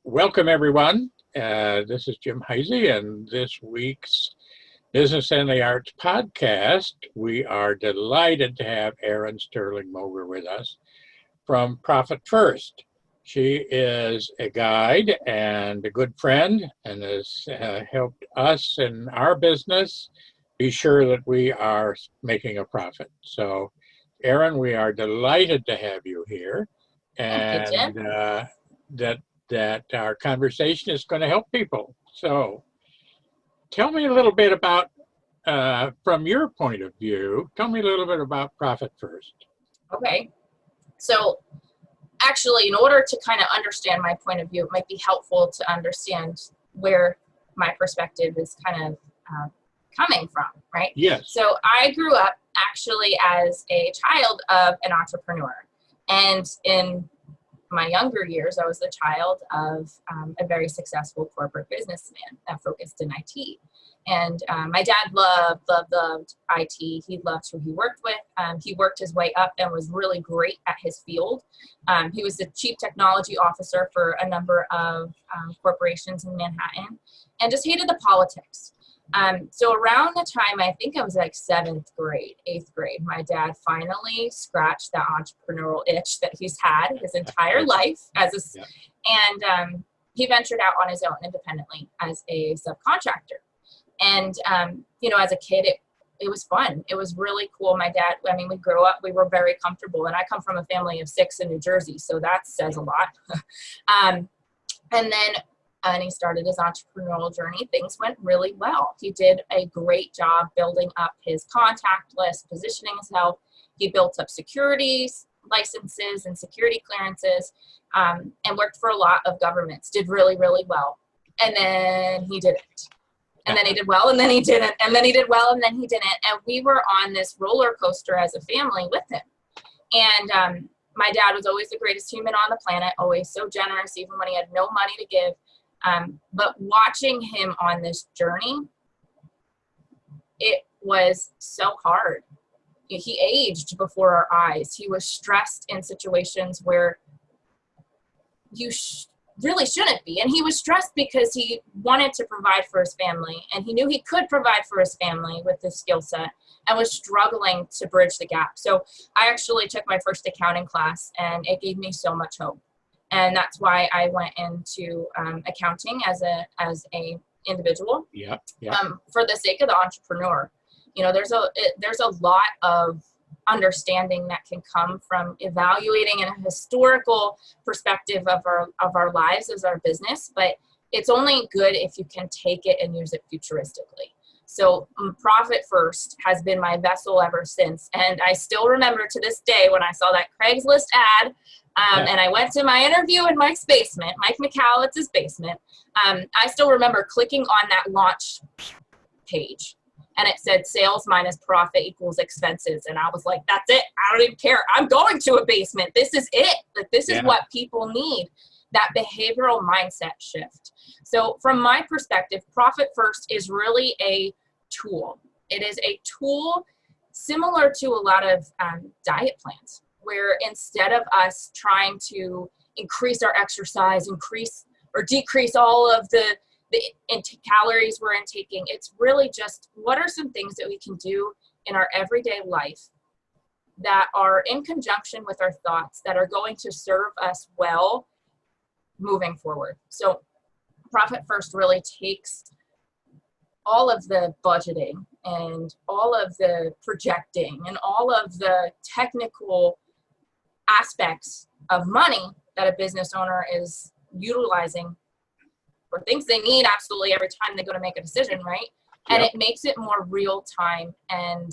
Welcome, everyone. This is Jim Hisey, and this week's Business and the Arts podcast, we are delighted to have Erin Moger with us from Profit First. She is a guide and a good friend and has helped us in our business be sure that we are making a profit. So, Erin, we are delighted to have you here, Thank you, and Jim. that our conversation is going to help people. So tell me a little bit about, from your point of view, tell me a little bit about Profit First. Okay. So actually, in order to kind of understand my point of view, it might be helpful to understand where my perspective is kind of coming from, right? Yes. So I grew up actually as a child of an entrepreneur. And in my younger years, I was the child of a very successful corporate businessman that focused in IT. And my dad loved IT. He loved who he worked with. He worked his way up and was really great at his field. He was the chief technology officer for a number of corporations in Manhattan and just hated the politics. So around the time, I think I was like 8th grade, my dad finally scratched that entrepreneurial itch that he's had his entire life and he ventured out on his own independently as a subcontractor. And, as a kid, it was fun. It was really cool. My dad, we grew up, we were very comfortable, and I come from a family of 6 in New Jersey, so that says a lot. And he started his entrepreneurial journey. Things went really well. He did a great job building up his contact list, positioning himself. He built up securities, licenses, and security clearances, and worked for a lot of governments. Did really, really well. And then he didn't. And then he did well, and then he didn't. And then he did well, and then he didn't. And we were on this roller coaster as a family with him. And my dad was always the greatest human on the planet, always so generous, even when he had no money to give. But watching him on this journey, it was so hard. He aged before our eyes. He was stressed in situations where you really shouldn't be. And he was stressed because he wanted to provide for his family, and he knew he could provide for his family with his skill set, and was struggling to bridge the gap. So I actually took my first accounting class, and it gave me so much hope. And that's why I went into accounting as a individual. Yeah. For the sake of the entrepreneur, there's a lot of understanding that can come from evaluating in a historical perspective of our lives as our business, but it's only good if you can take it and use it futuristically. So Profit First has been my vessel ever since. And I still remember to this day when I saw that Craigslist ad, and I went to my interview in Mike's basement, Mike McCallott's basement. I still remember clicking on that launch page, and it said sales minus profit equals expenses. And I was like, that's it. I don't even care. I'm going to a basement. This is it. Like, this is what people need, that behavioral mindset shift. So from my perspective, Profit First is really a tool. It is a tool similar to a lot of diet plans, where instead of us trying to increase our exercise, increase or decrease all of the calories we're intaking, it's really just what are some things that we can do in our everyday life that are in conjunction with our thoughts that are going to serve us well moving forward. So Profit First really takes all of the budgeting and all of the projecting and all of the technical aspects of money that a business owner is utilizing for things they need absolutely every time they go to make a decision, right? And it makes it more real time and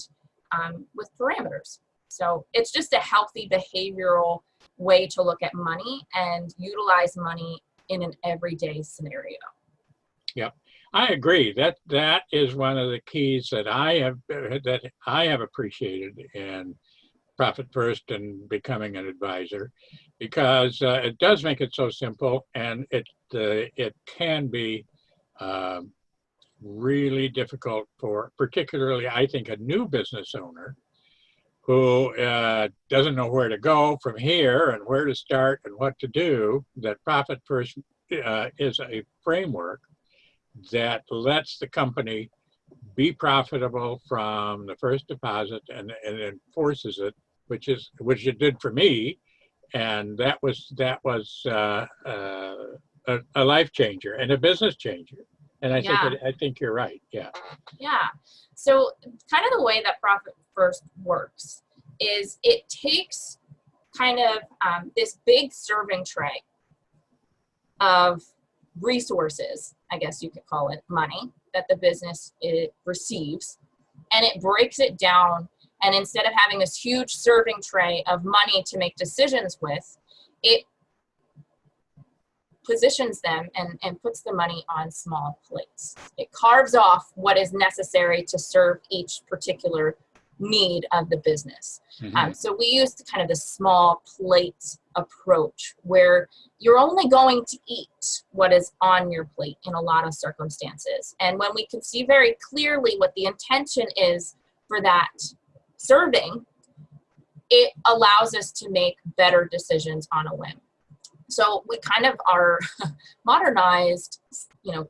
with parameters. So it's just a healthy behavioral way to look at money and utilize money in an everyday scenario. Yep, I agree. That is one of the keys that I have appreciated in Profit First and becoming an advisor, because it does make it so simple, and it can be really difficult for, particularly, I think, a new business owner who doesn't know where to go from here and where to start and what to do. That Profit First is a framework that lets the company be profitable from the first deposit and enforces it, which it did for me, and that was a life changer and a business changer. And I think you're right. Yeah. Yeah. So kind of the way that Profit First works is it takes kind of this big serving tray of resources, I guess you could call it, money that the business receives, and it breaks it down. And instead of having this huge serving tray of money to make decisions with, it positions them and puts the money on small plates. It carves off what is necessary to serve each particular need of the business. Mm-hmm. So we use kind of the small plate approach where you're only going to eat what is on your plate in a lot of circumstances. And when we can see very clearly what the intention is for that serving, it allows us to make better decisions on a whim. So we kind of are modernized,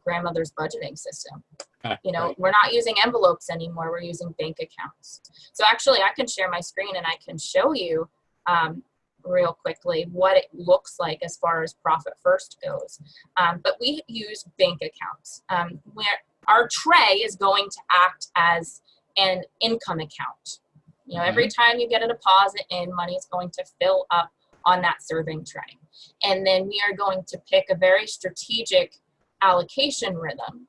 grandmother's budgeting system. Right. We're not using envelopes anymore. We're using bank accounts. So actually I can share my screen and I can show you real quickly what it looks like as far as Profit First goes. But we use bank accounts where our tray is going to act as an income account. Every time you get a deposit in, money is going to fill up on that serving tray. And then we are going to pick a very strategic allocation rhythm.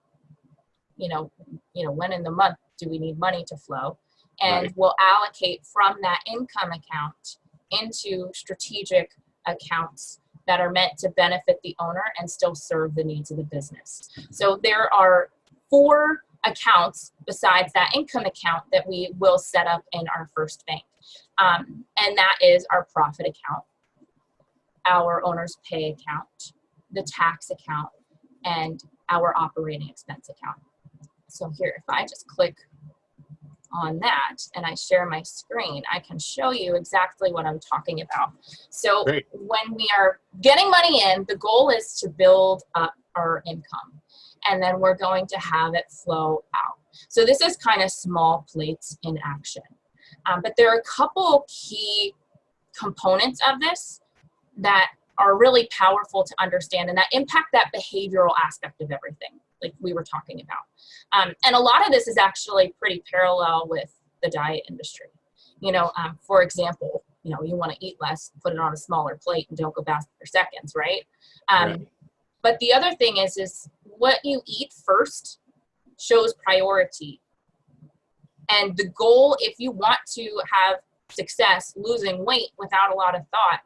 When in the month do we need money to flow? And Right. we'll allocate from that income account into strategic accounts that are meant to benefit the owner and still serve the needs of the business. So there are 4 accounts besides that income account that we will set up in our first bank. And that is our profit account, our owner's pay account, the tax account, and our operating expense account. So here, if I just click on that and I share my screen, I can show you exactly what I'm talking about. So Great. when we are getting money in, the goal is to build up our income, and then we're going to have it flow out. So this is kind of small plates in action. But there are a couple key components of this that are really powerful to understand and that impact that behavioral aspect of everything, like we were talking about. And a lot of this is actually pretty parallel with the diet industry. For example, you want to eat less, put it on a smaller plate and don't go past for seconds, right? Right. But the other thing is what you eat first shows priority. And the goal, if you want to have success losing weight without a lot of thought,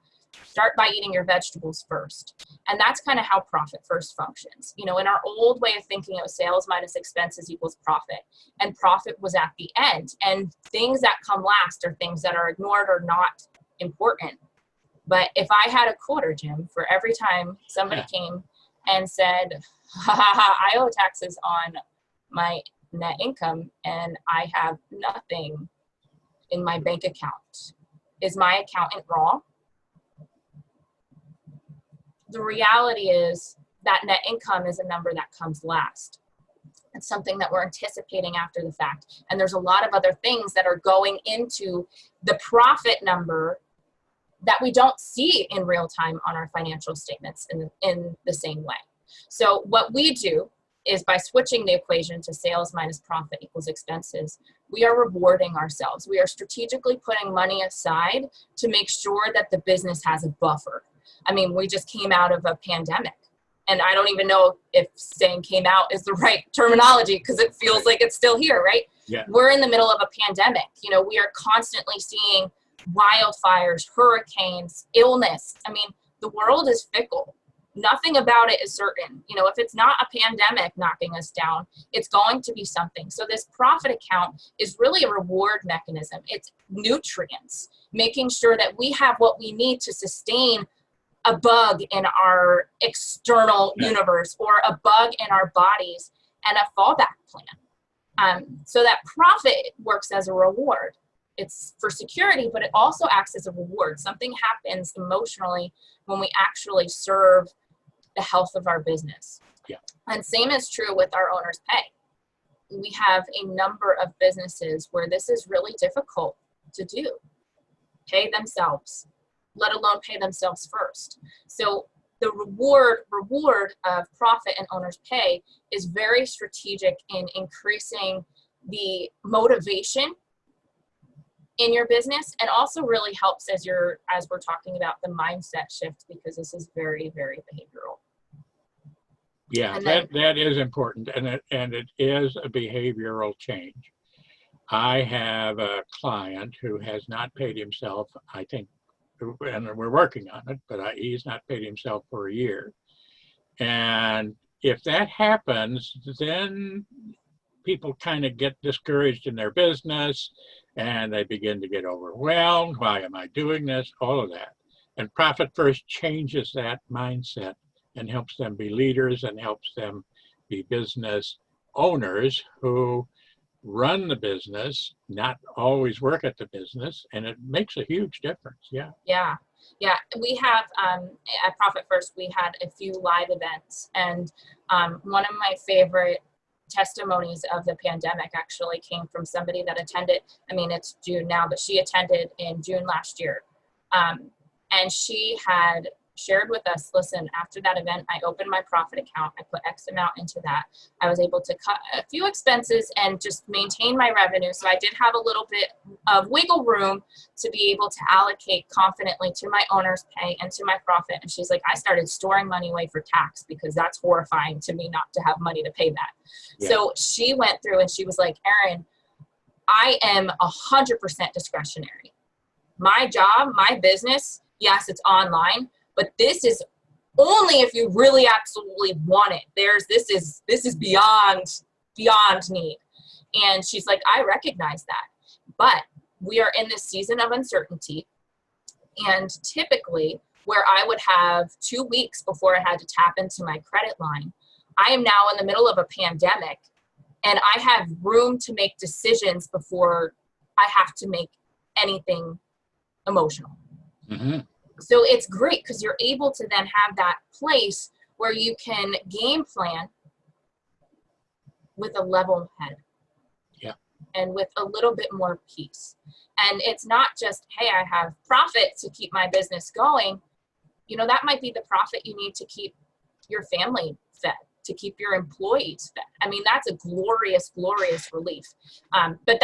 start by eating your vegetables first. And that's kind of how Profit First functions. In our old way of thinking, it was sales minus expenses equals profit. And profit was at the end. And things that come last are things that are ignored or not important. But if I had a quarter, Jim, for every time somebody came and said, I owe taxes on my net income and I have nothing in my bank account, is my accountant wrong? The reality is that net income is a number that comes last. It's something that we're anticipating after the fact. And there's a lot of other things that are going into the profit number that we don't see in real time on our financial statements in the same way. So what we do is by switching the equation to sales minus profit equals expenses, we are rewarding ourselves. We are strategically putting money aside to make sure that the business has a buffer. I mean, we just came out of a pandemic, and I don't even know if saying came out is the right terminology because it feels like it's still here, right? Yeah. We're in the middle of a pandemic. We are constantly seeing wildfires, hurricanes, illness. I mean, the world is fickle. Nothing about it is certain. If it's not a pandemic knocking us down, it's going to be something. So this profit account is really a reward mechanism. It's nutrients, making sure that we have what we need to sustain a bug in our external universe or a bug in our bodies and a fallback plan. So that profit works as a reward. It's for security, but it also acts as a reward. Something happens emotionally when we actually serve the health of our business. Yeah. And same is true with our owner's pay. We have a number of businesses where this is really difficult to do. Pay themselves, let alone pay themselves first. So the reward of profit and owner's pay is very strategic in increasing the motivation in your business, and also really helps as we're talking about the mindset shift, because this is very, very behavioral. Yeah, that is important, and it is a behavioral change. I have a client who has not paid himself, I think, and we're working on it, but he's not paid himself for a year. And if that happens, then people kind of get discouraged in their business and they begin to get overwhelmed. Why am I doing this? All of that. And Profit First changes that mindset and helps them be leaders and helps them be business owners who run the business, not always work at the business, and it makes a huge difference. Yeah. We have at Profit First, we had a few live events, and one of my favorite testimonies of the pandemic actually came from somebody that attended. I mean, it's June now, but she attended in June last year, and she had shared with us, listen, after that event, I opened my profit account. I put X amount into that. I was able to cut a few expenses and just maintain my revenue. So I did have a little bit of wiggle room to be able to allocate confidently to my owner's pay and to my profit. And she's like, I started storing money away for tax because that's horrifying to me not to have money to pay that. Yeah. So she went through and she was like, Erin, I am 100% discretionary. My job, my business, yes, it's online, but this is only if you really absolutely want it. This is beyond need. And she's like, I recognize that, but we are in this season of uncertainty. And typically where I would have 2 weeks before I had to tap into my credit line, I am now in the middle of a pandemic and I have room to make decisions before I have to make anything emotional. Mm-hmm. So it's great because you're able to then have that place where you can game plan with a level head. Yeah. And with a little bit more peace. And it's not just, hey, I have profit to keep my business going. You know, that might be the profit you need to keep your family fed, to keep your employees fed. I mean, that's a glorious, glorious relief. But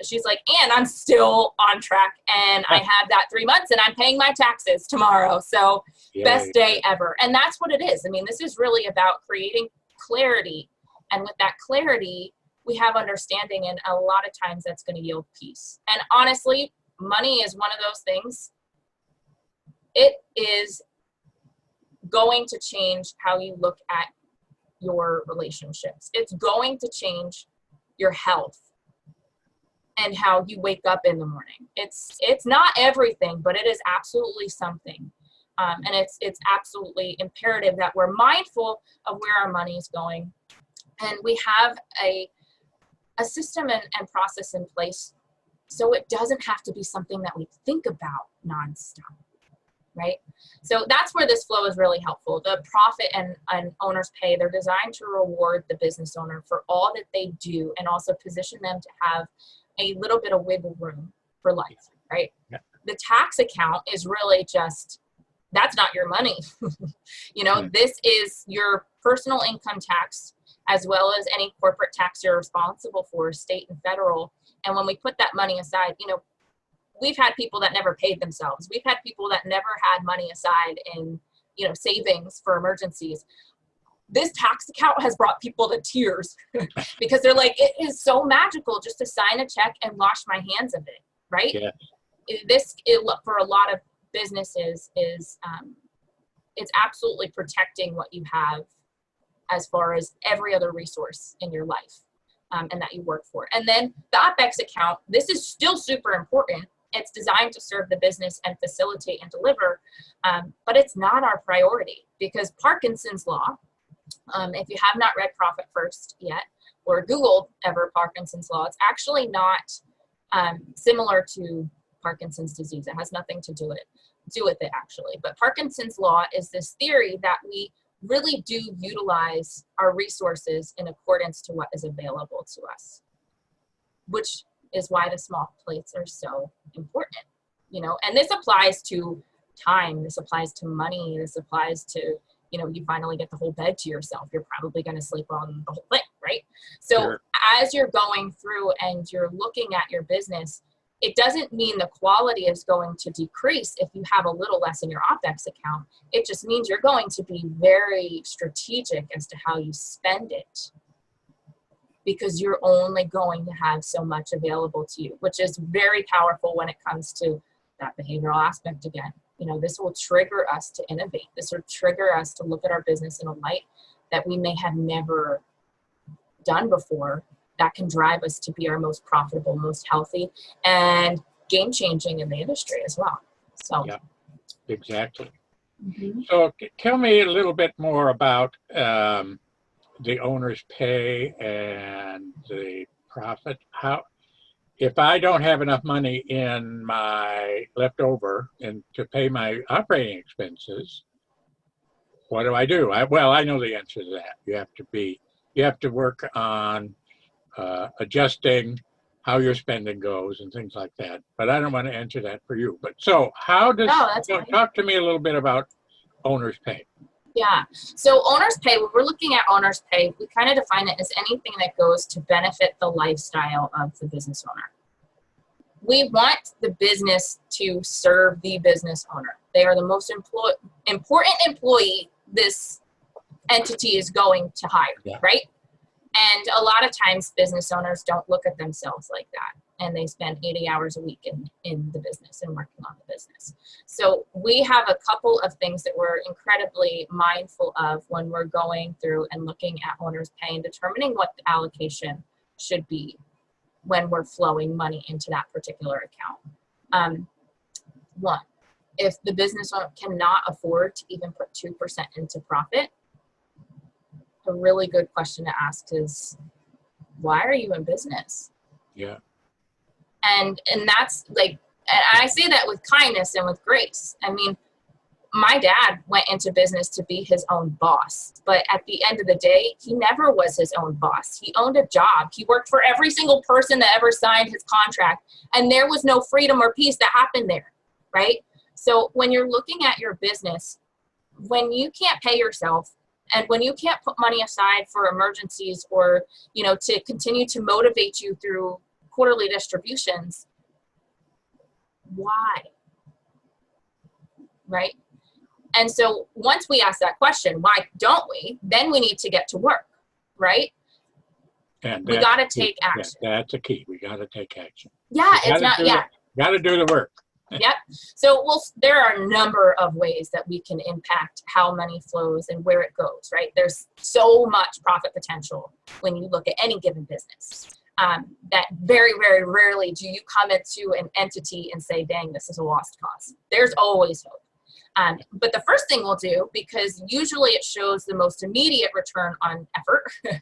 she's like, and I'm still on track and I have that 3 months and I'm paying my taxes tomorrow. So best day ever. And that's what it is. I mean, this is really about creating clarity. And with that clarity, we have understanding, and a lot of times that's going to yield peace. And honestly, money is one of those things. It is going to change how you look at your relationships. It's going to change your health and how you wake up in the morning. It's not everything, but it is absolutely something. And it's absolutely imperative that we're mindful of where our money is going. And we have a system and process in place so it doesn't have to be something that we think about nonstop. Right? So that's where this flow is really helpful. The profit and owner's pay, they're designed to reward the business owner for all that they do and also position them to have a little bit of wiggle room for life, right? Yeah. The tax account is really just, that's not your money. This is your personal income tax as well as any corporate tax you're responsible for, state and federal. And when we put that money aside, we've had people that never paid themselves. We've had people that never had money aside in, savings for emergencies. This tax account has brought people to tears because they're like, it is so magical just to sign a check and wash my hands of it, right? Yeah. For a lot of businesses is, it's absolutely protecting what you have as far as every other resource in your life and that you work for. And then the OpEx account, this is still super important. It's designed to serve the business and facilitate and deliver, but it's not our priority because Parkinson's law, if you have not read Profit First yet or Googled ever Parkinson's law, it's actually not similar to Parkinson's disease. It has nothing to do with it actually. But Parkinson's law is this theory that we really do utilize our resources in accordance to what is available to us, which is why the small plates are so important, and this applies to time, this applies to money, this applies to, you finally get the whole bed to yourself. You're probably going to sleep on the whole thing, right? So Sure. as you're going through and you're looking at your business, it doesn't mean the quality is going to decrease if you have a little less in your OPEX account. It just means you're going to be very strategic as to how you spend it, because you're only going to have so much available to you, which is very powerful when it comes to that behavioral aspect again. This will trigger us to innovate. This will trigger us to look at our business in a light that we may have never done before, that can drive us to be our most profitable, most healthy, and game-changing in the industry as well. So, Yeah, exactly. mm-hmm. So tell me a little bit more about the owner's pay and the profit. If I don't have enough money in my leftover and to pay my operating expenses, what do I do? I know the answer to that. You have to work on adjusting how your spending goes and things like that. But I don't want to answer that for you. But so talk to me a little bit about owner's pay. Yeah. So owner's pay, when we're looking at owner's pay, we kind of define it as anything that goes to benefit the lifestyle of the business owner. We want the business to serve the business owner. They are the most important employee this entity is going to hire, right? And a lot of times business owners don't look at themselves like that. And they spend 80 hours a week in the business and working on the business. So we have a couple of things that we're incredibly mindful of when we're going through and looking at owner's pay and determining what the allocation should be when we're flowing money into that particular account. One, if the business owner cannot afford to even put 2% into profit, a really good question to ask is, why are you in business? Yeah. And that's like, and I say that with kindness and with grace. I mean, my dad went into business to be his own boss, but at the end of the day, he never was his own boss. He owned a job. He worked for every single person that ever signed his contract, and there was no freedom or peace that happened there, right? So when you're looking at your business, when you can't pay yourself, and when you can't put money aside for emergencies or, to continue to motivate you through quarterly distributions, why? Right? And so once we ask that question, why don't we? Then we need to get to work, right? And we got to take action. That's a key. We got to take action. Yeah, it's not, Got to do the work. Yep. So there are a number of ways that we can impact how money flows and where it goes, right? There's so much profit potential when you look at any given business that very, very rarely do you come into an entity and say, dang, this is a lost cause. There's always hope. But the first thing we'll do, because usually it shows the most immediate return on effort,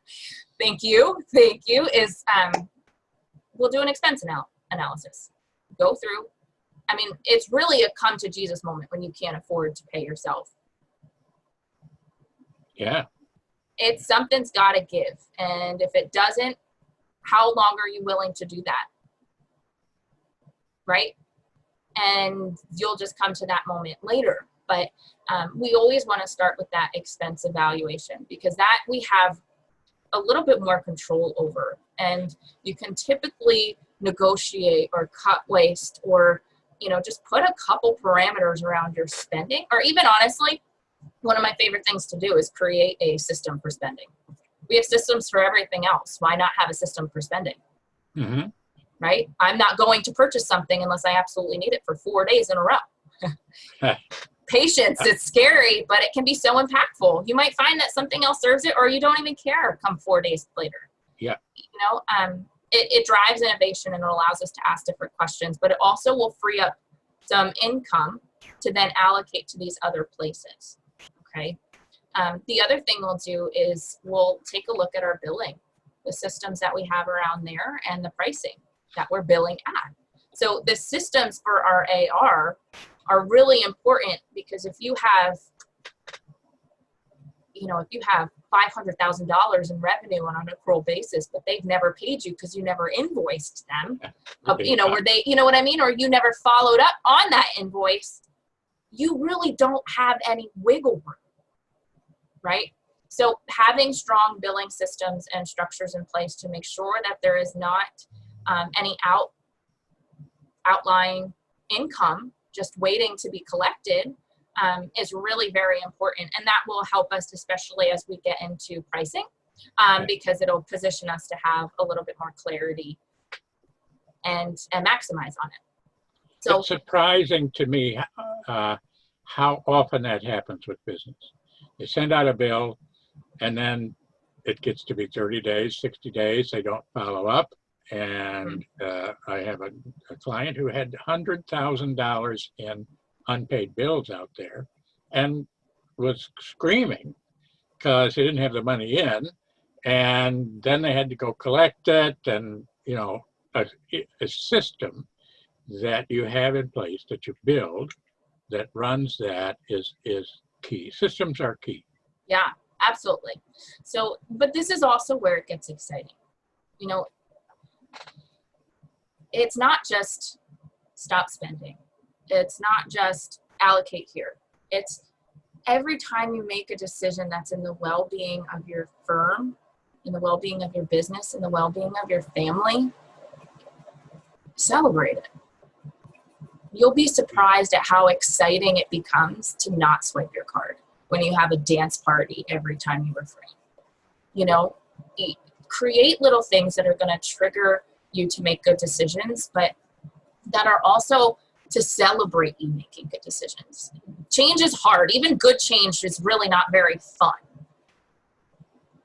thank you, is we'll do an expense analysis. Go through. I mean, it's really a come to Jesus moment when you can't afford to pay yourself. Yeah. Something's got to give. And if it doesn't, how long are you willing to do that? Right? And you'll just come to that moment later. But we always want to start with that expense evaluation, because that we have a little bit more control over. And you can typically negotiate or cut waste or just put a couple parameters around your spending. Or even honestly, one of my favorite things to do is create a system for spending. We have systems for everything else. Why not have a system for spending? Mm-hmm. Right? I'm not going to purchase something unless I absolutely need it for 4 days in a row. Patience, it's scary, but it can be so impactful. You might find that something else serves it, or you don't even care come 4 days later. Yeah. It drives innovation and it allows us to ask different questions, but it also will free up some income to then allocate to these other places. Okay. The other thing we'll do is we'll take a look at our billing, the systems that we have around there and the pricing that we're billing at. So the systems for our AR are really important, because if you have if you have $500,000 in revenue on an accrual basis, but they've never paid you because you never invoiced them, were they, you know what I mean? Or you never followed up on that invoice, you really don't have any wiggle room, right? So having strong billing systems and structures in place to make sure that there is not any outlying income just waiting to be collected is really very important. And that will help us, especially as we get into pricing, because it'll position us to have a little bit more clarity and maximize on it. So it's surprising to me how often that happens with business. They send out a bill and then it gets to be 30 days, 60 days. They don't follow up. And I have a client who had $100,000 in unpaid bills out there and was screaming because he didn't have the money in. And then they had to go collect it. And, a system that you have in place that you build that runs that is key. Systems are key. Yeah, absolutely. So, but this is also where it gets exciting. It's not just stop spending. It's not just allocate here. It's every time you make a decision that's in the well-being of your firm, in the well-being of your business, in the well-being of your family, celebrate it. You'll be surprised at how exciting it becomes to not swipe your card when you have a dance party every time you refrain. Create little things that are going to trigger you to make good decisions, but that are also to celebrate you making good decisions. Change is hard. Even good change is really not very fun.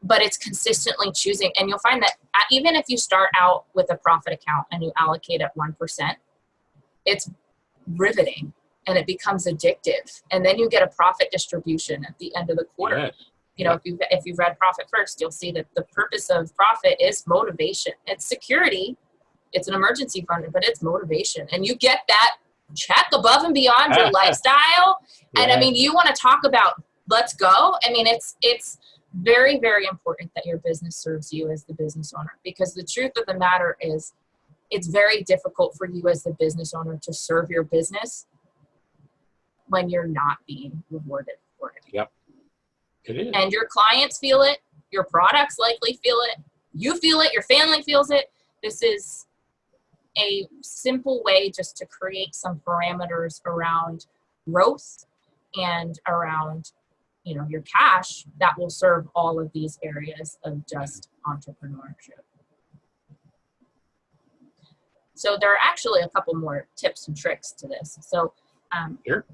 But it's consistently choosing. And you'll find that even if you start out with a profit account and you allocate at 1%, it's riveting and it becomes addictive. And then you get a profit distribution at the end of the quarter. Yes. If you've read Profit First, you'll see that the purpose of profit is motivation. It's security. It's an emergency fund, but it's motivation. And you get that check above and beyond your lifestyle. Yeah. And you want to talk about let's go. It's very, very important that your business serves you as the business owner, because the truth of the matter is it's very difficult for you as the business owner to serve your business when you're not being rewarded for it. Yep. It is. And your clients feel it, your products likely feel it, you feel it, your family feels it. This is a simple way just to create some parameters around growth and around, your cash that will serve all of these areas of just entrepreneurship. So there are actually a couple more tips and tricks to this. So Sure.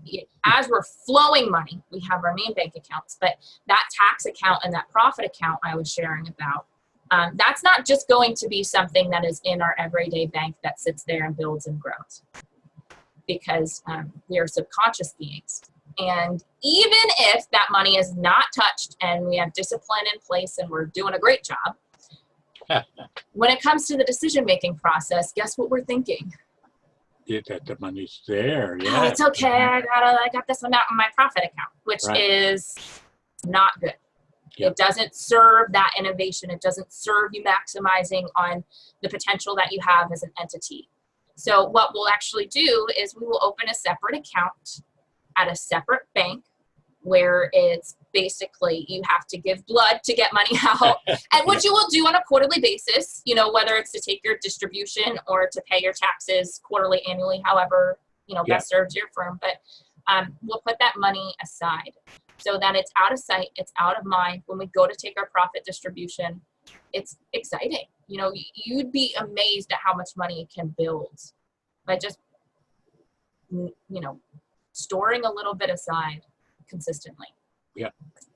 As we're flowing money, we have our main bank accounts, but that tax account and that profit account I was sharing about, that's not just going to be something that is in our everyday bank that sits there and builds and grows, because we are subconscious beings. And even if that money is not touched and we have discipline in place and we're doing a great job, when it comes to the decision-making process, guess what we're thinking? That the money's there. Yeah. Oh, it's okay. I got this amount in my profit account, which is not good. Yep. It doesn't serve that innovation. It doesn't serve you maximizing on the potential that you have as an entity. So what we'll actually do is we will open a separate account at a separate bank where it's basically you have to give blood to get money out, and what you will do on a quarterly basis, whether it's to take your distribution or to pay your taxes quarterly, annually, however, best serves your firm. But we'll put that money aside so that it's out of sight, it's out of mind. When we go to take our profit distribution, it's exciting. You'd be amazed at how much money it can build by just, storing a little bit aside consistently. Yeah.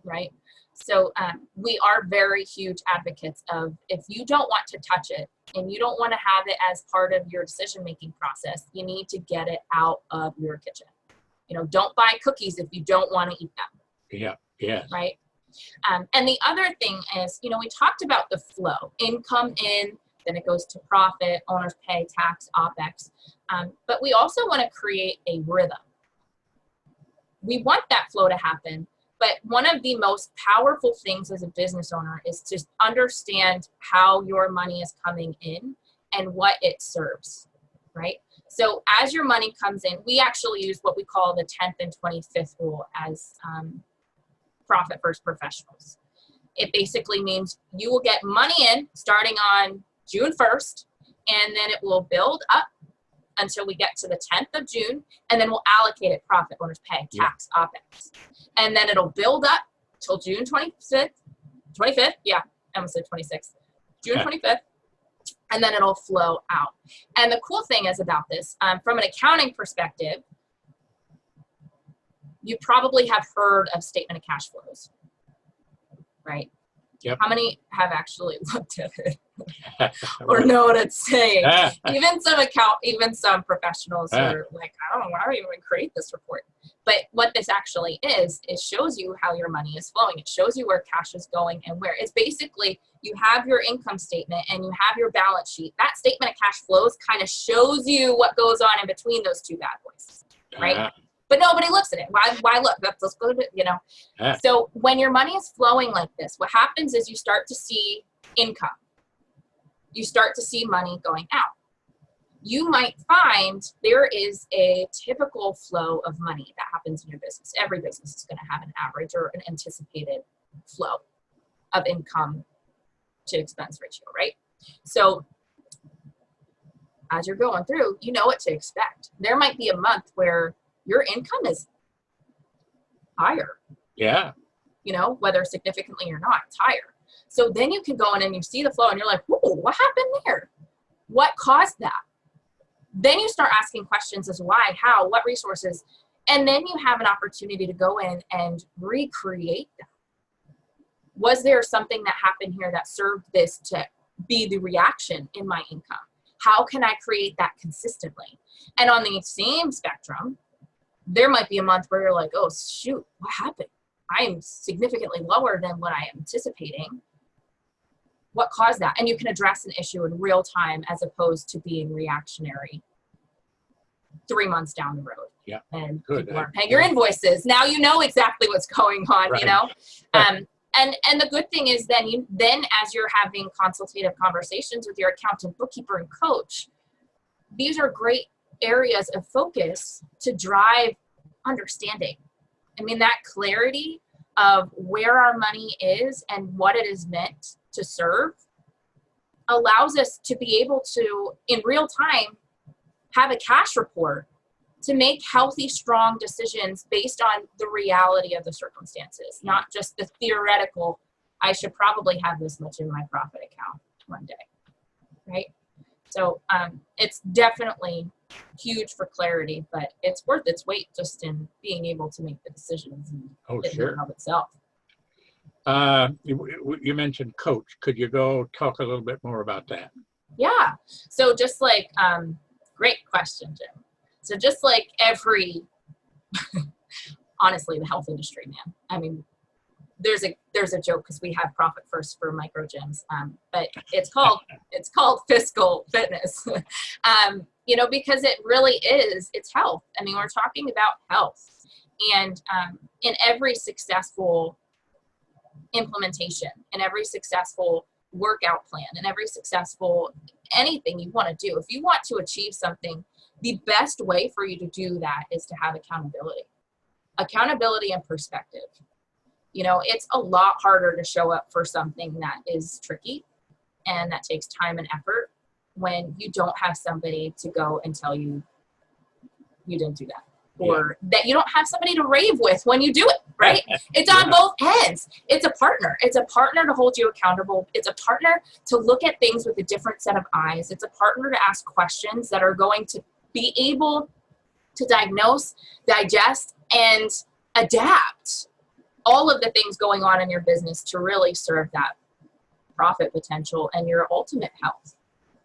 Right. So we are very huge advocates of, if you don't want to touch it and you don't want to have it as part of your decision-making process, you need to get it out of your kitchen. Don't buy cookies if you don't want to eat them. Yeah. Yeah. Right. And the other thing is, we talked about the flow, income in, then it goes to profit, owner's pay, tax, OPEX. But we also want to create a rhythm. We want that flow to happen, But one of the most powerful things as a business owner is to understand how your money is coming in and what it serves, right? So as your money comes in, we actually use what we call the 10th and 25th rule as profit first professionals. It basically means you will get money in starting on June 1st, and then it will build up until we get to the 10th of June, and then we'll allocate it profit, owners pay, tax, OPEX. And then it'll build up till June 25th, yeah, I almost said 26th, June 25th, and then it'll flow out. And the cool thing is about this, from an accounting perspective, you probably have heard of statement of cash flows, right? Yep. How many have actually looked at it or know what it's saying? Even some professionals are like, I don't even create this report. But what this actually is, it shows you how your money is flowing. It shows you where cash is going and where. It's basically, you have your income statement and you have your balance sheet. That statement of cash flows kind of shows you what goes on in between those two bad boys, right? But nobody looks at it. Why look? Let's go to, So when your money is flowing like this, what happens is you start to see income. You start to see money going out. You might find there is a typical flow of money that happens in your business. Every business is going to have an average or an anticipated flow of income to expense ratio, right? So as you're going through, you know what to expect. There might be a month where your income is higher. Yeah. Whether significantly or not, it's higher. So then you can go in and you see the flow and you're like, whoa, what happened there? What caused that? Then you start asking questions as why, how, what resources, and then you have an opportunity to go in and recreate that. Was there something that happened here that served this to be the reaction in my income? How can I create that consistently? And on the same spectrum, there might be a month where you're like, oh, shoot, what happened? I'm significantly lower than what I am anticipating. What caused that? And you can address an issue in real time as opposed to being reactionary 3 months down the road. Yeah. And Good. people aren't paying your invoices. Now you know exactly what's going on, Right. And the good thing is then as you're having consultative conversations with your accountant, bookkeeper, and coach, these are great areas of focus to drive understanding. I mean, that clarity of where our money is and what it is meant to serve allows us to be able to, in real time, have a cash report to make healthy, strong decisions based on the reality of the circumstances, not just the theoretical, I should probably have this much in my profit account one day, right? So it's definitely huge for clarity, but it's worth its weight just in being able to make the decisions and Sure. of itself. You mentioned coach. Could you go talk a little bit more about that? Yeah. So just like, great question, Jim. So just like honestly, the health industry, man. I mean, there's a joke because we have profit first for micro gyms, but it's called fiscal fitness, because it really is, it's health. I mean, we're talking about health, and in every successful implementation, in every successful workout plan, in every successful anything you want to do, if you want to achieve something, the best way for you to do that is to have accountability and perspective. It's a lot harder to show up for something that is tricky and that takes time and effort when you don't have somebody to go and tell you you didn't do that, or that you don't have somebody to rave with when you do it, right? It's on both ends. It's a partner. It's a partner to hold you accountable. It's a partner to look at things with a different set of eyes. It's a partner to ask questions that are going to be able to diagnose, digest, and adapt all of the things going on in your business to really serve that profit potential and your ultimate health.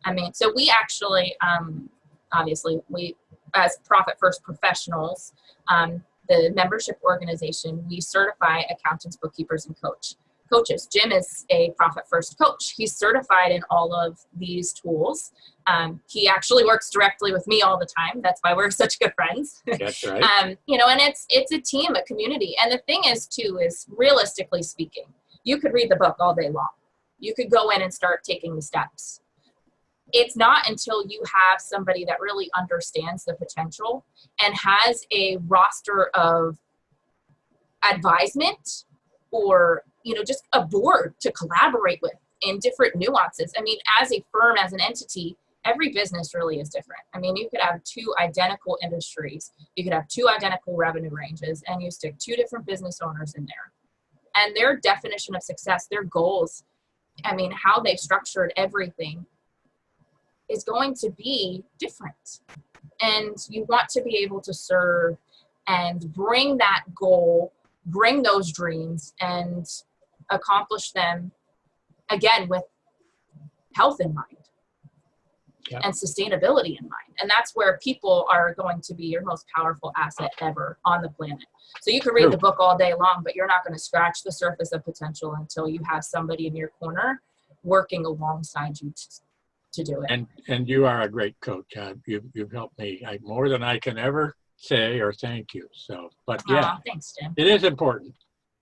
I mean, so we actually, obviously, we, as Profit First professionals, the membership organization, we certify accountants, bookkeepers, and coaches. Jim is a Profit First coach. He's certified in all of these tools. He actually works directly with me all the time. That's why we're such good friends. That's right. You know, and it's a team, a community. And the thing is too, is realistically speaking, you could read the book all day long. You could go in and start taking the steps. It's not until you have somebody that really understands the potential and has a roster of advisement or, you know, just a board to collaborate with in different nuances. I mean, as a firm, as an entity, every business really is different. I mean, you could have two identical industries, you could have two identical revenue ranges, and you stick two different business owners in there. And their definition of success, their goals, I mean, how they've structured everything is going to be different. And you want to be able to serve and bring that goal, bring those dreams, and accomplish them, again, with health in mind. Yep. And sustainability in mind. And that's where people are going to be your most powerful asset ever on the planet. So you can read the book all day long, but you're not going to scratch the surface of potential until you have somebody in your corner working alongside you to do it. And you are a great coach. You've helped me more than I can ever say or thank you. So, but yeah, thanks, Jim. It is important.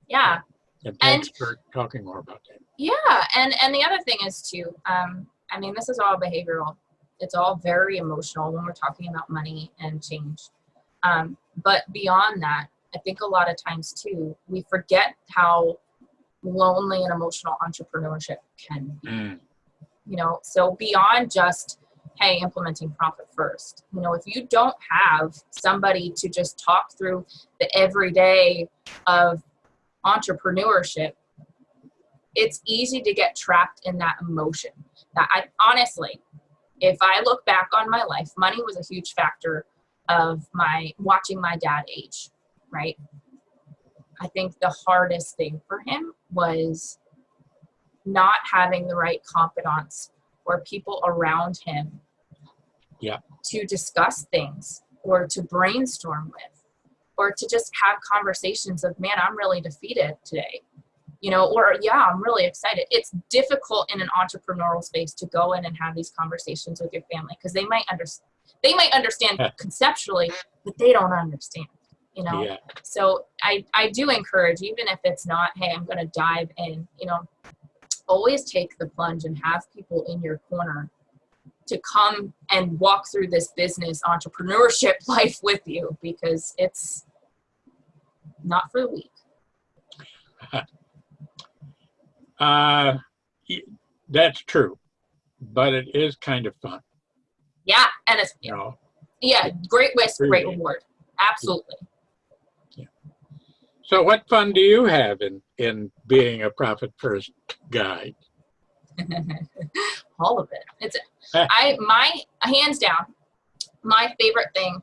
Yeah. And thanks for talking more about that. Yeah. And the other thing is too, I mean, this is all behavioral. It's all very emotional when we're talking about money and change. But beyond that, I think a lot of times too, we forget how lonely and emotional entrepreneurship can be. You know, so beyond just, hey, implementing Profit First, you know, if you don't have somebody to just talk through the everyday of entrepreneurship, it's easy to get trapped in that emotion. That I honestly, if I look back on my life, money was a huge factor of watching my dad age, right? I think the hardest thing for him was not having the right confidants or people around him to discuss things or to brainstorm with, or to just have conversations of, man, I'm really defeated today. You know, or yeah, I'm really excited. It's difficult in an entrepreneurial space to go in and have these conversations with your family because they might understand conceptually, but they don't understand, you know? Yeah. So I do encourage, even if it's not, hey, I'm going to dive in, you know, always take the plunge and have people in your corner to come and walk through this business entrepreneurship life with you, because it's not for the weak. That's true, but it is kind of fun. Yeah, and it's great risk, great reward. Absolutely. Yeah. So, what fun do you have in being a Profit First guy? All of it. It's my hands down, my favorite thing.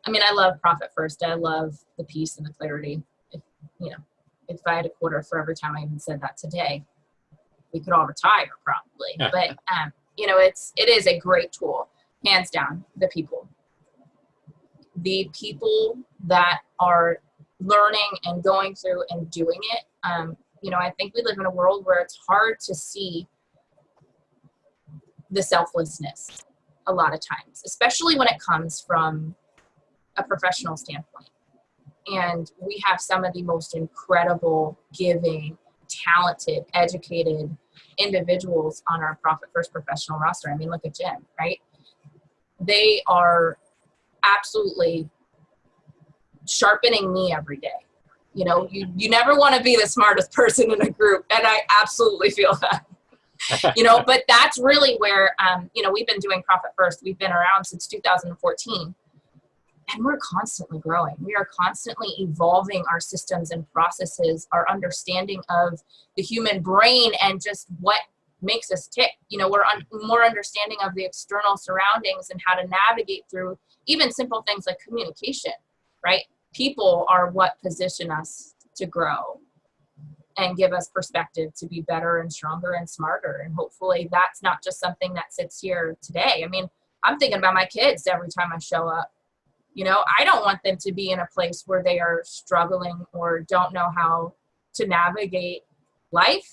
I mean, I love Profit First. I love the peace and the clarity. If I had a quarter for every time I even said that today, we could all retire probably. But it is a great tool, hands down. The people that are learning and going through and doing it. I think we live in a world where it's hard to see the selflessness a lot of times, especially when it comes from a professional standpoint. And we have some of the most incredible, giving, talented, educated individuals on our Profit First professional roster. I mean, look at Jim, right? They are absolutely sharpening me every day. You know, you never want to be the smartest person in a group, and I absolutely feel that. But that's really where, we've been doing Profit First. We've been around since 2014. And we're constantly growing. We are constantly evolving our systems and processes, our understanding of the human brain and just what makes us tick. We're more understanding of the external surroundings and how to navigate through even simple things like communication, right? People are what position us to grow and give us perspective to be better and stronger and smarter. And hopefully that's not just something that sits here today. I mean, I'm thinking about my kids every time I show up. I don't want them to be in a place where they are struggling or don't know how to navigate life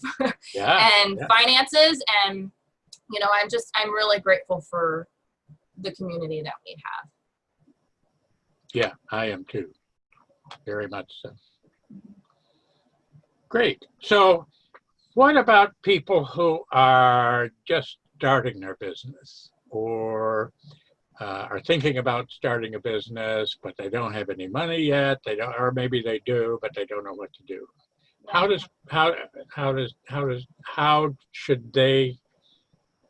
Yeah. and finances. And, I'm really grateful for the community that we have. Yeah, I am too. Very much so. Great. So what about people who are just starting their business or are thinking about starting a business, but they don't have any money yet? They don't, or maybe they do, but they don't know what to do. How should they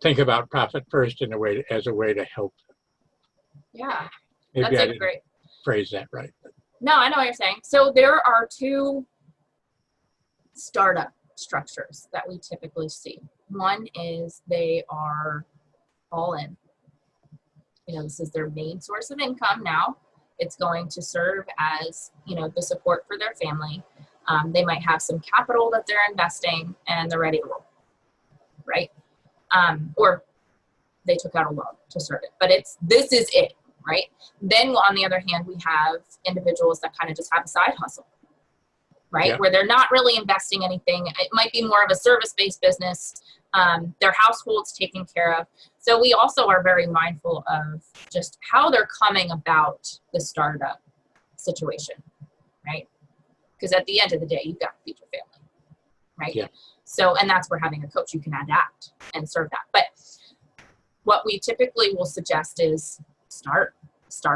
think about profit first as a way to help them? Yeah, Maybe that's I a didn't great. phrase that right. No, I know what you're saying. So there are two startup structures that we typically see. One is they are all in. This is their main source of income now. It's going to serve as, the support for their family. They might have some capital that they're investing and they're ready to roll, right? Or they took out a loan to start it, but this is it, right? Then on the other hand, we have individuals that kind of just have a side hustle, right? Yeah. Where they're not really investing anything. It might be more of a service-based business. Their household's taken care of. So we also are very mindful of just how they're coming about the startup situation, right? Because at the end of the day, you've got to feed your family, right? Yeah. So, and that's where having a coach, you can adapt and serve that. But what we typically will suggest is start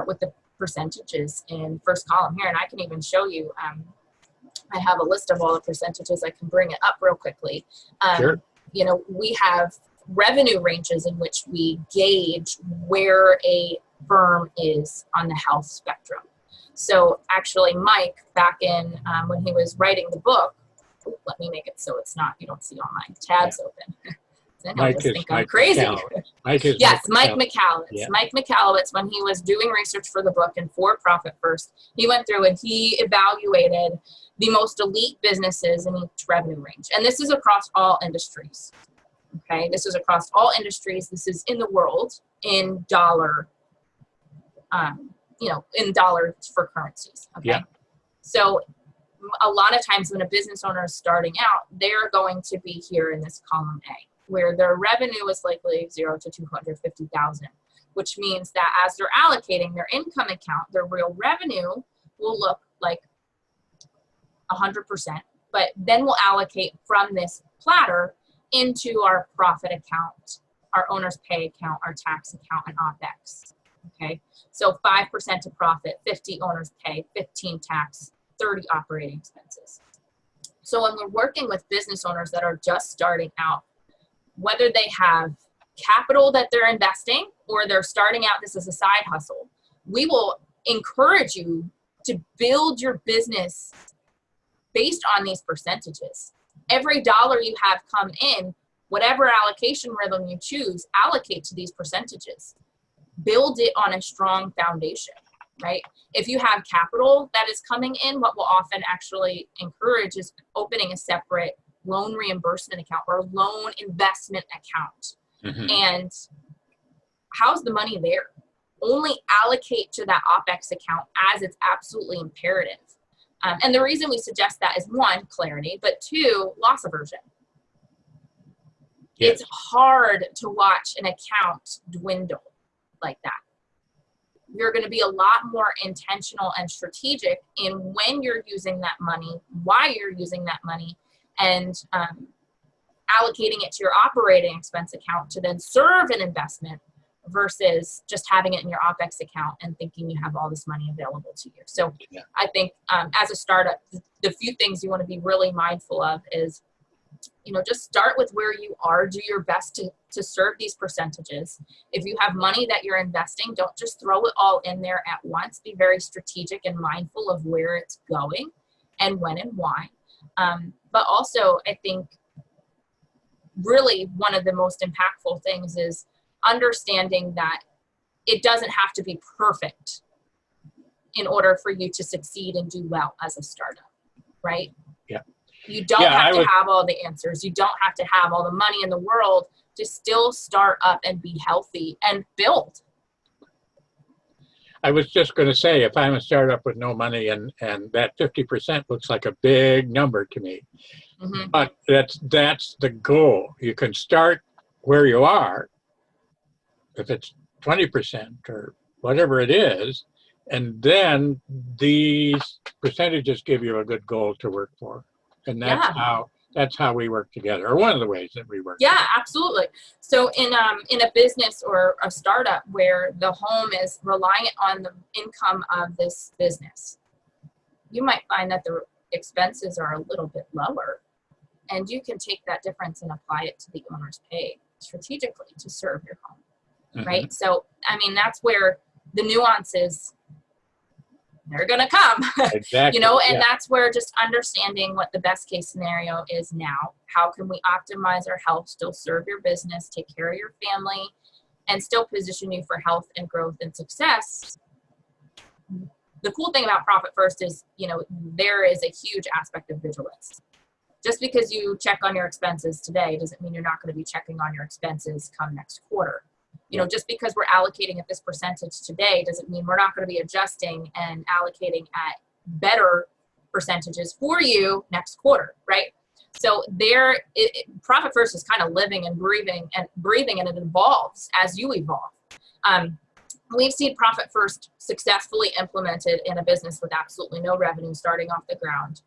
with the percentages in first column here. And I can even show you, I have a list of all the percentages. I can bring it up real quickly. Sure. We have revenue ranges in which we gauge where a firm is on the health spectrum. So actually, Mike, back in when he was writing the book, let me make it so you don't see all my tabs open. Mike just is think I'm Mike crazy. McCallowitz. Yes, Mike McCallowitz. Yeah. Mike McCallowitz, when he was doing research for the book and For Profit First, he went through and he evaluated the most elite businesses in each revenue range. And this is across all industries. Okay, this is across all industries. This is in the world in dollar, in dollars for currencies. Okay. Yeah. So a lot of times when a business owner is starting out, they're going to be here in this column A, where their revenue is likely 0 to 250,000, which means that as they're allocating their income account, their real revenue will look like 100%, but then we'll allocate from this platter into our profit account, our owner's pay account, our tax account, and OPEX. Okay, so 5% to profit, 50 owner's pay, 15 tax, 30 operating expenses. So when we're working with business owners that are just starting out, whether they have capital that they're investing or they're starting out this as a side hustle, we will encourage you to build your business based on these percentages. Every dollar you have come in, whatever allocation rhythm you choose, allocate to these percentages. Build it on a strong foundation, right? If you have capital that is coming in, what we'll often actually encourage is opening a separate loan reimbursement account or loan investment account. Mm-hmm. And how's the money there? Only allocate to that OPEX account as it's absolutely imperative. And the reason we suggest that is one, clarity, but two, loss aversion. Yes. It's hard to watch an account dwindle like that. You're going to be a lot more intentional and strategic in when you're using that money, why you're using that money, and allocating it to your operating expense account to then serve an investment versus just having it in your OPEX account and thinking you have all this money available to you. So yeah. I think as a startup, the few things you want to be really mindful of is, just start with where you are, do your best to serve these percentages. If you have money that you're investing, don't just throw it all in there at once. Be very strategic and mindful of where it's going and when and why. But also, I think really one of the most impactful things is understanding that it doesn't have to be perfect in order for you to succeed and do well as a startup, right? Yeah. You don't have to have all the answers. You don't have to have all the money in the world to still start up and be healthy and build. I was just going to say, if I'm a startup with no money and that 50% looks like a big number to me, Mm-hmm. But that's the goal. You can start where you are, if it's 20% or whatever it is, and then these percentages give you a good goal to work for. And that's how we work together, or one of the ways that we work Yeah, together. absolutely. So in a business or a startup where the home is reliant on the income of this business, you might find that the expenses are a little bit lower, and you can take that difference and apply it to the owner's pay strategically to serve your home, right? So, I mean, that's where the nuances, they're going to come, Exactly. and that's where just understanding what the best case scenario is now. How can we optimize our health, still serve your business, take care of your family, and still position you for health and growth and success? The cool thing about Profit First is, there is a huge aspect of vigilance. Just because you check on your expenses today doesn't mean you're not going to be checking on your expenses come next quarter. Just because we're allocating at this percentage today doesn't mean we're not going to be adjusting and allocating at better percentages for you next quarter, right? So Profit First is kind of living and breathing, and it evolves as you evolve. We've seen Profit First successfully implemented in a business with absolutely no revenue starting off the ground,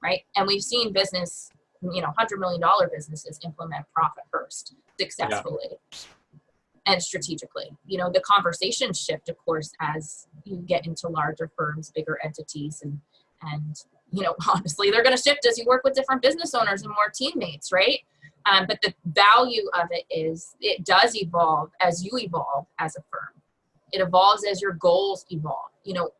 right? And we've seen business, $100 million businesses implement Profit First successfully and strategically. The conversations shift, of course, as you get into larger firms, bigger entities, and honestly, they're going to shift as you work with different business owners and more teammates, right? But the value of it is it does evolve as you evolve as a firm. It evolves as your goals evolve.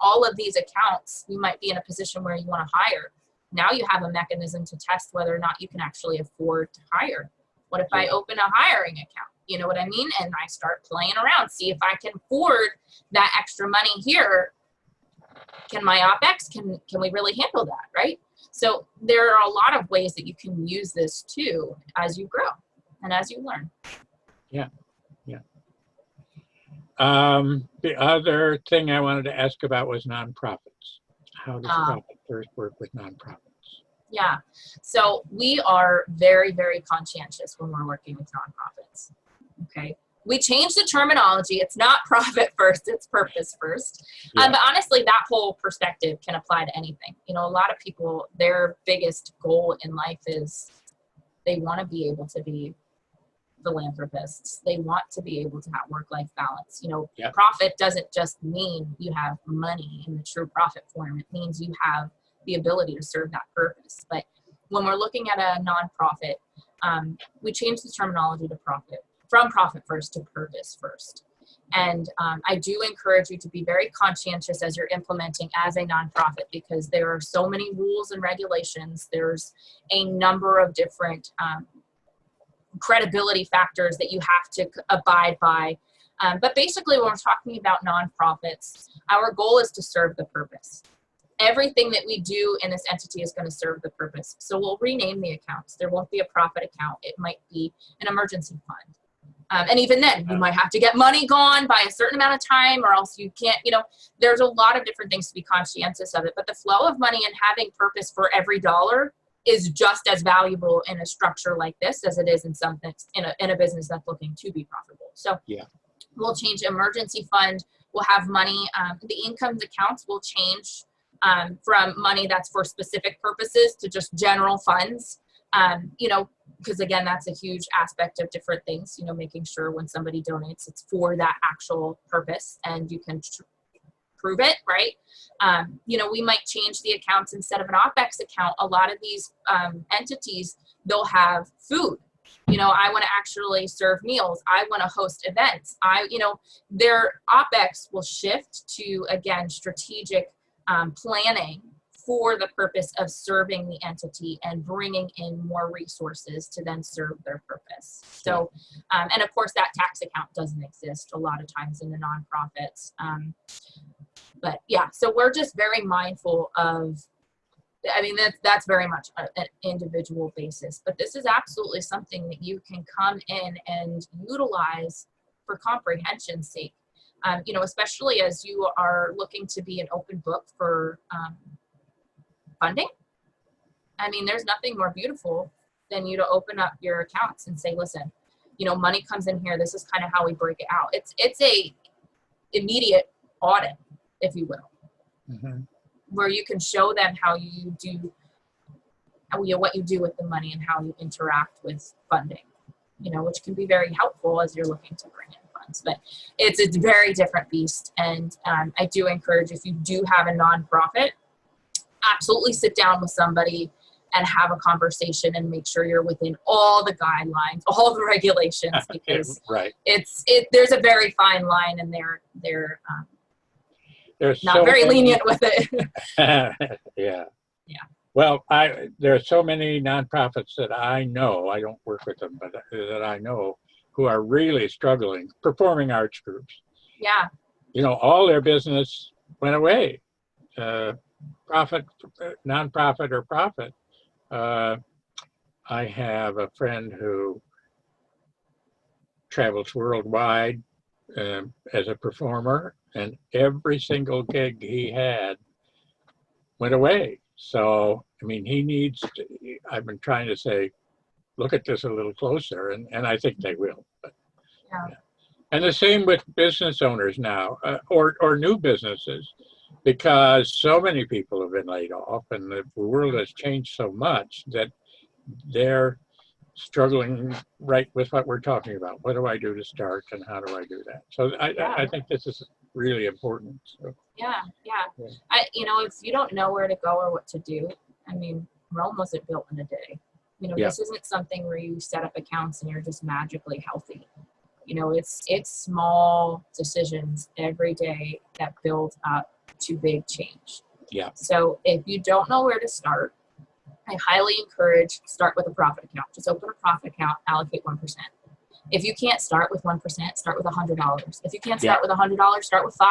All of these accounts, you might be in a position where you want to hire. Now you have a mechanism to test whether or not you can actually afford to hire. What if I open a hiring account? You know what I mean? And I start playing around, see if I can afford that extra money here. Can my OpEx, can we really handle that, right? So there are a lot of ways that you can use this too as you grow and as you learn. Yeah. The other thing I wanted to ask about was nonprofits. How does Profit First work with nonprofits? Yeah. So we are very, very conscientious when we're working with nonprofits. Okay. We changed the terminology. It's not profit first, it's purpose first. Yeah. But honestly, that whole perspective can apply to anything. A lot of people, their biggest goal in life is they want to be able to be philanthropists. They want to be able to have work-life balance. Profit doesn't just mean you have money in the true profit form. It means you have the ability to serve that purpose. But when we're looking at a nonprofit, we change the terminology to from profit first to purpose first. And I do encourage you to be very conscientious as you're implementing as a nonprofit, because there are so many rules and regulations. There's a number of different credibility factors that you have to abide by. But basically, when we're talking about nonprofits, our goal is to serve the purpose. Everything that we do in this entity is going to serve the purpose. So we'll rename the accounts. There won't be a profit account. It might be an emergency fund. And even then, you might have to get money gone by a certain amount of time, or else you can't, there's a lot of different things to be conscientious of it. But the flow of money and having purpose for every dollar is just as valuable in a structure like this as it is in something in a business that's looking to be profitable. So we'll change emergency fund. We'll have money. The income accounts will change from money that's for specific purposes to just general funds. Because again, that's a huge aspect of different things, making sure when somebody donates, it's for that actual purpose and you can prove it, right? We might change the accounts instead of an OpEx account. A lot of these entities, they'll have food. I want to actually serve meals. I want to host events. Their OpEx will shift to, again, strategic planning for the purpose of serving the entity and bringing in more resources to then serve their purpose. So, and of course that tax account doesn't exist a lot of times in the nonprofits. But yeah, so we're just very mindful of, that's very much an individual basis, but this is absolutely something that you can come in and utilize for comprehension's sake. Especially as you are looking to be an open book for funding. I mean, there's nothing more beautiful than you to open up your accounts and say, listen, money comes in here. This is kind of how we break it out. It's a immediate audit, if you will, where you can show them how you do, what you do with the money and how you interact with funding, which can be very helpful as you're looking to bring in funds. But it's a very different beast. And I do encourage, if you do have a nonprofit, absolutely sit down with somebody and have a conversation and make sure you're within all the guidelines, all the regulations, because right. There's a very fine line, and they're not so very many, lenient with it. Yeah. Yeah. Well, there are so many nonprofits that I know, I don't work with them, but that I know who are really struggling, performing arts groups. Yeah. All their business went away, profit, nonprofit or profit. I have a friend who travels worldwide as a performer, and every single gig he had went away. So, I mean, he needs to, I've been trying to say, look at this a little closer, and I think they will. But, Yeah. And the same with business owners now, or new businesses, because so many people have been laid off, and the world has changed so much that they're struggling right with what we're talking about. What do I do to start, and how do I do that? So I think this is really important. So. Yeah. If you don't know where to go or what to do, I mean, Rome wasn't built in a day. This isn't something where you set up accounts and you're just magically healthy. It's small decisions every day that build up to big change. Yeah. So if you don't know where to start, I highly encourage start with a profit account. Just open a profit account, allocate 1%. If you can't start with 1%, start with $100. If you can't start with $100, start with $5.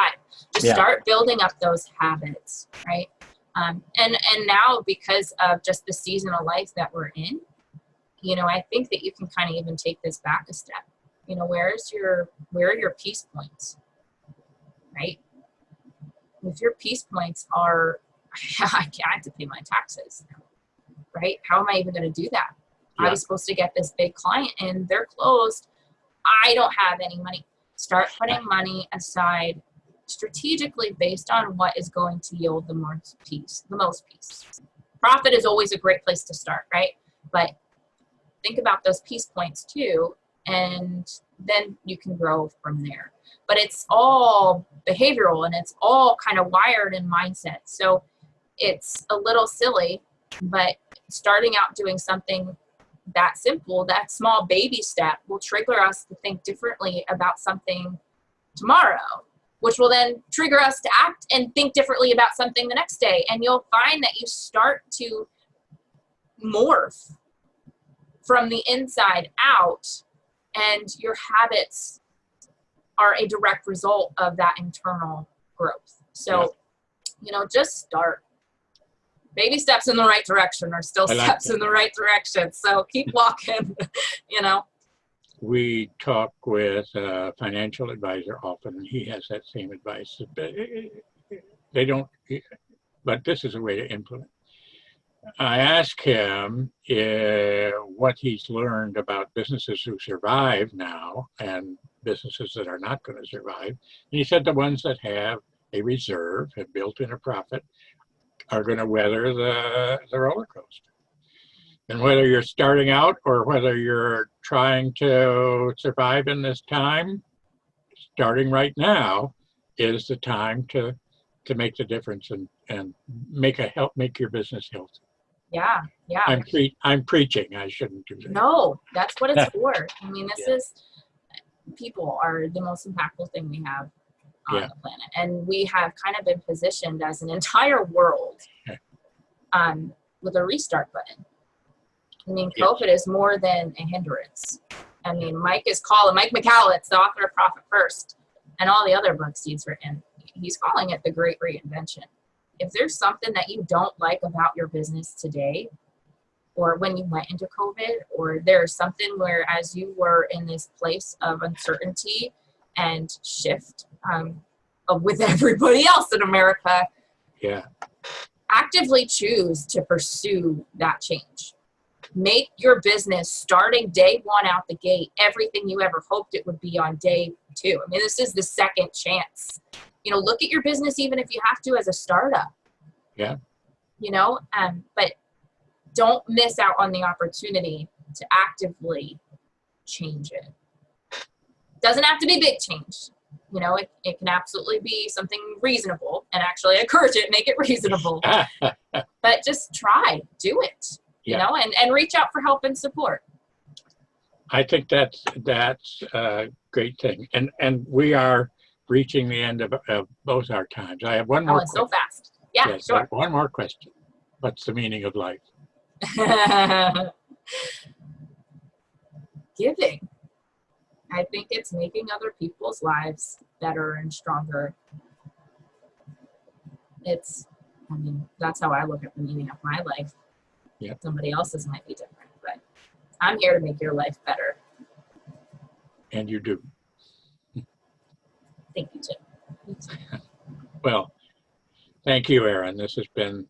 Just start building up those habits, right? And now, because of just the season of life that we're in, I think that you can kind of even take this back a step. Where are your peace points, right? If your peace points are, I have to pay my taxes, right? How am I even going to do that? I was supposed to get this big client and they're closed. I don't have any money. Start putting money aside strategically based on what is going to yield the most peace. Profit is always a great place to start, right? But think about those peace points too, and then you can grow from there. But it's all behavioral, and it's all kind of wired in mindset. So it's a little silly, but starting out doing something that simple, that small baby step, will trigger us to think differently about something tomorrow, which will then trigger us to act and think differently about something the next day. And you'll find that you start to morph from the inside out, and your habits are a direct result of that internal growth. So, just start. Baby steps in the right direction are still steps in the right direction. So keep walking, We talk with a financial advisor often, and he has that same advice. They don't, but this is a way to implement. I asked him what he's learned about businesses who survive now and businesses that are not going to survive. And he said the ones that have a reserve, have built in a profit, are going to weather the roller coaster. And whether you're starting out or whether you're trying to survive in this time, starting right now is the time to make the difference and make your business healthy. Yeah. I'm preaching. I shouldn't do that. No, that's what it's for. I mean, people are the most impactful thing we have on the planet. And we have kind of been positioned as an entire world with a restart button. I mean, COVID is more than a hindrance. I mean, Mike McCallum, the author of Profit First, and all the other books he's written, he's calling it the Great Reinvention. If there's something that you don't like about your business today, or when you went into COVID, or there's something where as you were in this place of uncertainty and shift with everybody else in America, actively choose to pursue that change. Make your business starting day one out the gate everything you ever hoped it would be on day two. I mean, this is the second chance. Look at your business even if you have to as a startup. Yeah. But don't miss out on the opportunity to actively change it. Doesn't have to be big change. It can absolutely be something reasonable, and actually encourage it, make it reasonable. But just try, do it, and reach out for help and support. I think that's a great thing. And we are reaching the end of both our times. I have one more question. So fast. Yeah, yes, sure. One more question. What's the meaning of life? Giving. I think it's making other people's lives better and stronger. That's how I look at the meaning of my life. Yeah. Somebody else's might be different, but I'm here to make your life better. And you do. Thank you, Jim. Well, thank you, Erin. This has been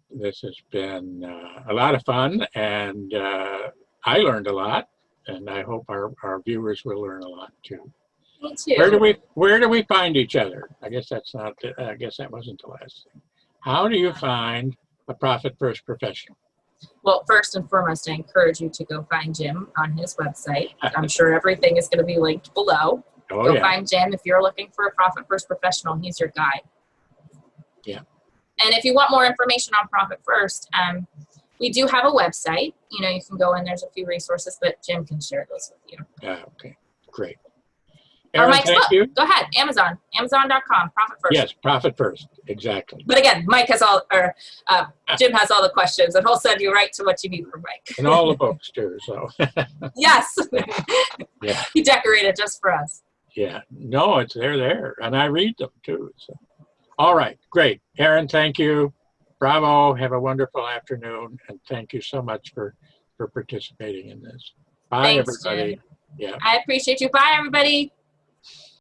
a lot of fun, and I learned a lot, and I hope our viewers will learn a lot too. Me too. Where do we find each other? I guess that wasn't the last thing. How do you find a Profit First professional? Well, first and foremost, I encourage you to go find Jim on his website. I'm sure everything is going to be linked below. Go find Jim. If you're looking for a Profit First professional, he's your guy. Yeah. And if you want more information on Profit First, we do have a website. You can go in. There's a few resources, but Jim can share those with you. Okay, great. Or Erin, Mike's thank book. you. Go ahead. Amazon.com. Profit First. Yes, Profit First. Exactly. But again, Jim has all the questions, and he'll send you right to what you need from Mike. And all the books too. So. Yes. Yeah. He decorated just for us. Yeah. No, they're there, and I read them too. So. All right. Great. Erin, thank you. Bravo. Have a wonderful afternoon, and thank you so much for participating in this. Bye, Thanks, everybody. Jim. Yeah. I appreciate you. Bye, everybody.